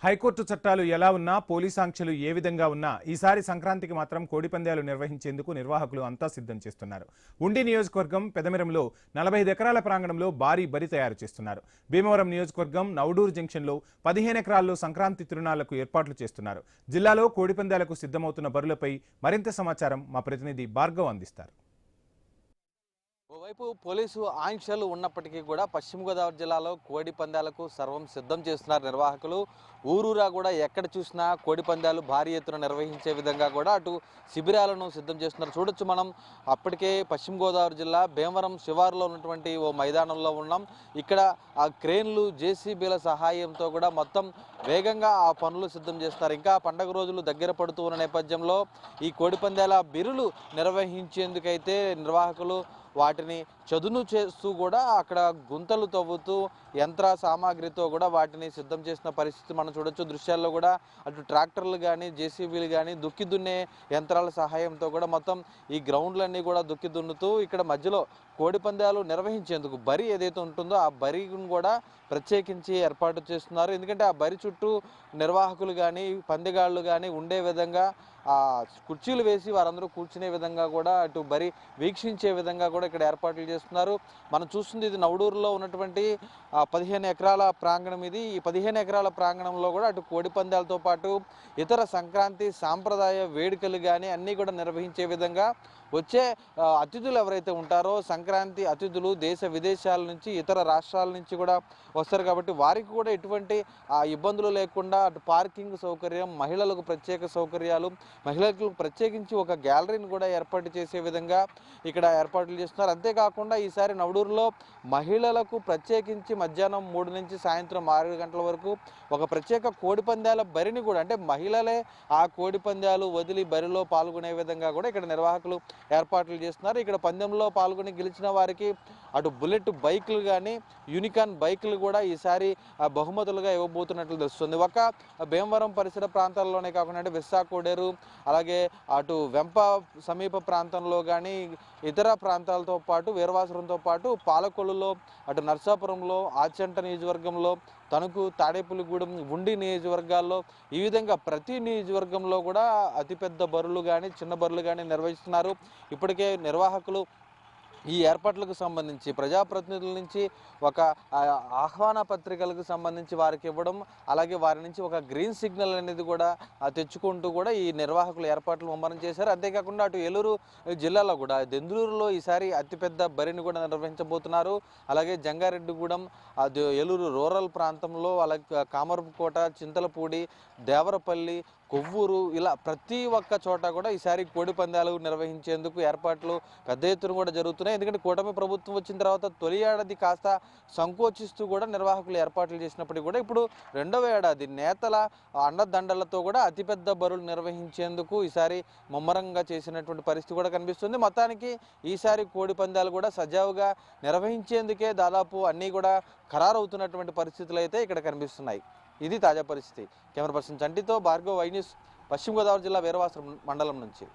High court చట్టాలు ఎలా ఉన్నా పోలీస్ ఆంక్షలు ఏ విధంగా ఉన్నా ఈసారి సంక్రాంతికి మాత్రం కోడిపందాలు నిర్వహించేందుకు నిర్వాహకులు అంతా సిద్ధం చేస్తున్నారు. ఉండి నియోజకవర్గం పెదమిరంలో 45 ఎకరాల ప్రాంగణంలో భారీ బరి తయారు చేస్తున్నారు. భీమవరం నియోజకవర్గం నౌడూరు జంక్షన్లో 15 ఎకరాల్లో సంక్రాంతి తిరునాళ్లకు ఏర్పాట్లు చేస్తున్నారు. జిల్లాలో కోడిపందాలకు సిద్ధమవుతున్న బరులపై మరింత సమాచారం మా ప్రతినిధి భార్గవ్ అందిస్తారు. ఓవైపు పోలీసు ఆంక్షలు ఉన్నప్పటికీ కూడా పశ్చిమ గోదావరి జిల్లాలో కోడి పందాలకు సర్వం సిద్ధం చేస్తున్నారు నిర్వాహకులు. ఊరూరా కూడా ఎక్కడ చూసినా కోడి పందాలు భారీ ఎత్తున నిర్వహించే విధంగా కూడా అటు శిబిరాలను సిద్ధం చేస్తున్నారు. చూడొచ్చు మనం అప్పటికే పశ్చిమ గోదావరి జిల్లా భీమవరం శివారులో ఉన్నటువంటి ఓ మైదానంలో ఉన్నాం. ఇక్కడ ఆ క్రేన్లు జేసీబీల సహాయంతో కూడా మొత్తం వేగంగా ఆ పనులు సిద్ధం చేస్తున్నారు. ఇంకా పండగ రోజులు దగ్గర పడుతూ ఉన్న నేపథ్యంలో ఈ కోడి పందాల బిరులు నిర్వహించేందుకైతే నిర్వాహకులు వాటిని చదును చేస్తూ కూడా అక్కడ గుంతలు తవ్వుతూ యంత్ర సామాగ్రితో కూడా వాటిని సిద్ధం చేసిన పరిస్థితి మనం చూడొచ్చు. దృశ్యాల్లో కూడా అటు ట్రాక్టర్లు కానీ జేసీబీలు కానీ దుక్కి దున్నే యంత్రాల సహాయంతో కూడా మొత్తం ఈ గ్రౌండ్లన్నీ కూడా దుక్కి దున్నుతూ ఇక్కడ మధ్యలో కోడి పందాలు నిర్వహించేందుకు బరి ఏదైతే ఉంటుందో ఆ బరిని కూడా ప్రత్యేకించి ఏర్పాటు చేస్తున్నారు. ఎందుకంటే ఆ బరి చుట్టూ నిర్వాహకులు కానీ పందెగాళ్ళు కానీ ఉండే విధంగా కుర్చీలు వేసి వారందరూ కూర్చునే విధంగా కూడా అటు బరి వీక్షించే విధంగా కూడా ఇక్కడ ఏర్పాట్లు చేస్తున్నారు. మనం చూస్తుంది ఇది నవడూరులో ఉన్నటువంటి 15 ఎకరాల ప్రాంగణం. ఇది ఈ 15 ఎకరాల ప్రాంగణంలో కూడా అటు కోడి పందాలతో పాటు ఇతర సంక్రాంతి సాంప్రదాయ వేడుకలు కానీ అన్నీ కూడా నిర్వహించే విధంగా వచ్చే అతిథులు ఎవరైతే ఉంటారో సంక్రాంతి అతిథులు దేశ విదేశాల నుంచి ఇతర రాష్ట్రాల నుంచి కూడా వస్తారు. కాబట్టి వారికి కూడా ఎటువంటి ఇబ్బందులు లేకుండా అటు పార్కింగ్ సౌకర్యం, మహిళలకు ప్రత్యేక సౌకర్యాలు, మహిళలకు ప్రత్యేకించి ఒక గ్యాలరీని కూడా ఏర్పాటు చేసే విధంగా ఇక్కడ ఏర్పాట్లు చేస్తున్నారు. అంతేకాకుండా ఈసారి నవడూరులో మహిళలకు ప్రత్యేకించి మధ్యాహ్నం 3 నుంచి సాయంత్రం 6 గంటల వరకు ఒక ప్రత్యేక కోడి పందాల బరిని కూడా అంటే మహిళలే ఆ కోడి పందాలు వదిలి బరిలో పాల్గొనే విధంగా కూడా ఇక్కడ నిర్వాహకులు ఏర్పాట్లు చేస్తున్నారు. ఇక్కడ పందెంలో పాల్గొని గెలిచిన వారికి అటు బుల్లెట్ బైకులు కానీ యూనికాన్ బైకులు కూడా ఈసారి బహుమతులుగా ఇవ్వబోతున్నట్లు తెలుస్తుంది. ఒక భీమవరం పరిసర ప్రాంతాల్లోనే కాకుండా అంటే విశాఖోడేరు అలాగే అటు వెంప సమీప ప్రాంతంలో కానీ ఇతర ప్రాంతాలతో పాటు వీరవాసరంతో పాటు పాలకొల్లులో అటు నర్సాపురంలో ఆచంట నియోజకవర్గంలో తణుకు తాడేపల్లిగూడెం ఉండి నియోజకవర్గాల్లో ఈ విధంగా ప్రతి నియోజకవర్గంలో కూడా అతిపెద్ద బరులు కానీ చిన్న బరులు కానీ నిర్వహిస్తున్నారు. ఇప్పటికే నిర్వాహకులు ఈ ఏర్పాట్లకు సంబంధించి ప్రజాప్రతినిధుల నుంచి ఒక ఆహ్వాన పత్రికలకు సంబంధించి వారికి ఇవ్వడం అలాగే వారి నుంచి ఒక గ్రీన్ సిగ్నల్ అనేది కూడా తెచ్చుకుంటూ కూడా ఈ నిర్వాహకులు ఏర్పాట్లు ముమ్మరం చేశారు. అంతేకాకుండా అటు ఏలూరు జిల్లాలో కూడా దెందులూరులో ఈసారి అతిపెద్ద బరిని కూడా నిర్వహించబోతున్నారు. అలాగే జంగారెడ్డిగూడెం ఏలూరు రూరల్ ప్రాంతంలో అలాగే కామరపుకోట, చింతలపూడి, దేవరపల్లి, కొవ్వూరు ఇలా ప్రతి ఒక్క చోట కూడా ఈసారి కోడి పందాలు నిర్వహించేందుకు ఏర్పాట్లు పెద్ద ఎత్తున కూడా జరుగుతున్నాయి. ఎందుకంటే కూటమి ప్రభుత్వం వచ్చిన తర్వాత తొలి ఏడాది కాస్త సంకోచిస్తూ కూడా నిర్వాహకులు ఏర్పాట్లు చేసినప్పటికీ కూడా ఇప్పుడు రెండవ ఏడాది నేతల అండదండలతో కూడా అతిపెద్ద బరులు నిర్వహించేందుకు ఈసారి ముమ్మరంగా చేసినటువంటి పరిస్థితి కూడా కనిపిస్తుంది. మొత్తానికి ఈసారి కోడి పందాలు కూడా సజావుగా నిర్వహించేందుకే దాదాపు అన్నీ కూడా ఖరారవుతున్నటువంటి పరిస్థితులు అయితే ఇక్కడ కనిపిస్తున్నాయి. ఇది తాజా పరిస్థితి. కెమెరా పర్సన్ చంటితో భార్గవ్, వై న్యూస్, పశ్చిమ గోదావరి జిల్లా వీరవాసరం మండలం నుంచి.